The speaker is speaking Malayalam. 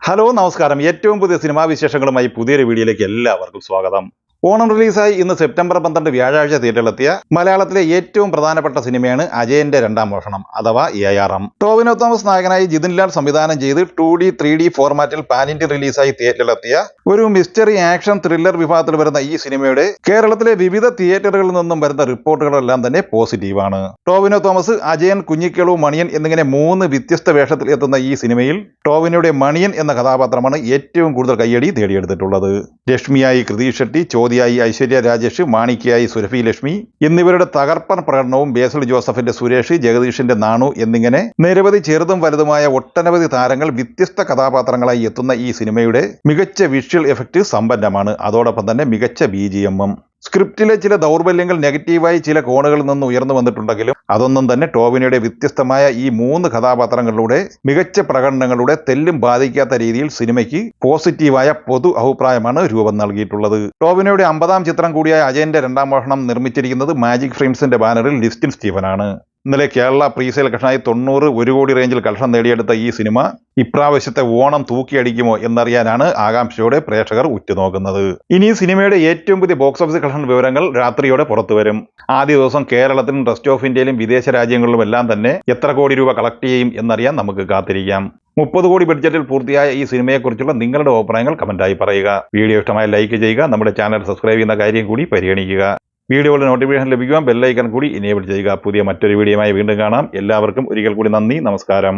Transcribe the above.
ഹലോ നമസ്കാരം. ഏറ്റവും പുതിയ സിനിമാ വിശേഷങ്ങളുമായി പുതിയൊരു വീഡിയോയിലേക്ക് എല്ലാവർക്കും സ്വാഗതം. ഓണം റിലീസായി ഇന്ന് സെപ്റ്റംബർ 12 വ്യാഴാഴ്ച തിയേറ്ററിലെത്തിയ മലയാളത്തിലെ ഏറ്റവും പ്രധാനപ്പെട്ട സിനിമയാണ് അജയന്റെ രണ്ടാം മോഷണം അഥവാ ARM. ടോവിനോ തോമസ് നായകനായി ജിതിൻ ലാൽ സംവിധാനം ചെയ്ത് 2D 3D ഫോർമാറ്റിൽ പാൻ ഇന്ത്യൻ റിലീസായി തിയേറ്ററിലെത്തിയ ഒരു മിസ്റ്ററി ആക്ഷൻ ത്രില്ലർ വിഭാഗത്തിൽ വരുന്ന ഈ സിനിമയുടെ കേരളത്തിലെ വിവിധ തിയേറ്ററുകളിൽ നിന്നും വരുന്ന റിപ്പോർട്ടുകളെല്ലാം തന്നെ പോസിറ്റീവാണ്. ടോവിനോ തോമസ്, അജയൻ, കുഞ്ഞിക്കേളു, മണിയൻ എന്നിങ്ങനെ 3 വ്യത്യസ്ത വേഷത്തിൽ എത്തുന്ന ഈ സിനിമയിൽ ടോവിനോയുടെ മണിയൻ എന്ന കഥാപാത്രമാണ് ഏറ്റവും കൂടുതൽ കയ്യടി നേടിയെടുത്തിട്ടുള്ളത്. രശ്മിയായി കൃതി ഷെട്ടി, ചോദിയായി ഐശ്വര്യ രാജേഷ്, മാണിക്യായി സുരഭി ലക്ഷ്മി എന്നിവരുടെ തകർപ്പൻ പ്രകടനവും ബേസിൽ ജോസഫിന്റെ സുരേഷ്, ജഗദീഷിന്റെ നാണു എന്നിങ്ങനെ നിരവധി ചെറുതും വലുതുമായ ഒട്ടനവധി താരങ്ങൾ വ്യത്യസ്ത കഥാപാത്രങ്ങളായി എത്തുന്ന ഈ സിനിമയുടെ മികച്ച വിഷ്വൽ എഫക്റ്റ് സമ്പന്നമാണ്. അതോടൊപ്പം തന്നെ മികച്ച BGM-ഉം. സ്ക്രിപ്റ്റിലെ ചില ദൗർബല്യങ്ങൾ നെഗറ്റീവായി ചില കോണുകളിൽ നിന്ന് ഉയർന്നു വന്നിട്ടുണ്ടെങ്കിലും അതൊന്നും തന്നെ ടോവിനോയുടെ വ്യത്യസ്തമായ ഈ 3 കഥാപാത്രങ്ങളിലൂടെ മികച്ച പ്രകടനങ്ങളുടെ തെല്ലും ബാധിക്കാത്ത രീതിയിൽ സിനിമയ്ക്ക് പോസിറ്റീവായ പൊതു അഭിപ്രായമാണ് രൂപം നൽകിയിട്ടുള്ളത്. ടോവിനോയുടെ 50-ാം ചിത്രം കൂടിയായ അജയന്റെ രണ്ടാം മോഷണം നിർമ്മിച്ചിരിക്കുന്നത് മാജിക് ഫ്രെയിംസിന്റെ ബാനറിൽ ലിസ്റ്റിൻ സ്റ്റീഫനാണ്. ഇന്നലെ കേരള പ്രീസെയിൽ കളക്ഷനായി 1 കോടി റേഞ്ചിൽ കളക്ഷൻ നേടിയെടുത്ത ഈ സിനിമ ഇപ്രാവശ്യത്തെ ഓണം തൂക്കിയടിക്കുമോ എന്നറിയാനാണ് ആകാംക്ഷയോടെ പ്രേക്ഷകർ ഉറ്റുനോക്കുന്നത്. ഇനി സിനിമയുടെ ഏറ്റവും പുതിയ ബോക്സ് ഓഫീസ് കളക്ഷൻ വിവരങ്ങൾ രാത്രിയോടെ പുറത്തുവരും. ആദ്യ ദിവസം കേരളത്തിലും റെസ്റ്റ് ഓഫ് ഇന്ത്യയിലും വിദേശ രാജ്യങ്ങളിലും എല്ലാം തന്നെ എത്ര കോടി രൂപ കളക്ട് ചെയ്യും എന്നറിയാൻ നമുക്ക് കാത്തിരിക്കാം. 30 കോടി ബഡ്ജറ്റിൽ പൂർത്തിയായ ഈ സിനിമയെക്കുറിച്ചുള്ള നിങ്ങളുടെ അഭിപ്രായങ്ങൾ കമന്റായി പറയുക. വീഡിയോ ഇഷ്ടമായി ലൈക്ക് ചെയ്യുക. നമ്മുടെ ചാനൽ സബ്സ്ക്രൈബ് ചെയ്യുന്ന കാര്യം കൂടി പരിഗണിക്കുക. വീഡിയോയുടെ നോട്ടിഫിക്കേഷൻ ലഭിക്കുവാൻ ബെല്ലൈക്കൺ കൂടി എനേബിൾ ചെയ്യുക. പുതിയ മറ്റൊരു വീഡിയോയുമായി വീണ്ടും കാണാം. എല്ലാവർക്കും ഒരിക്കൽ കൂടി നന്ദി, നമസ്കാരം.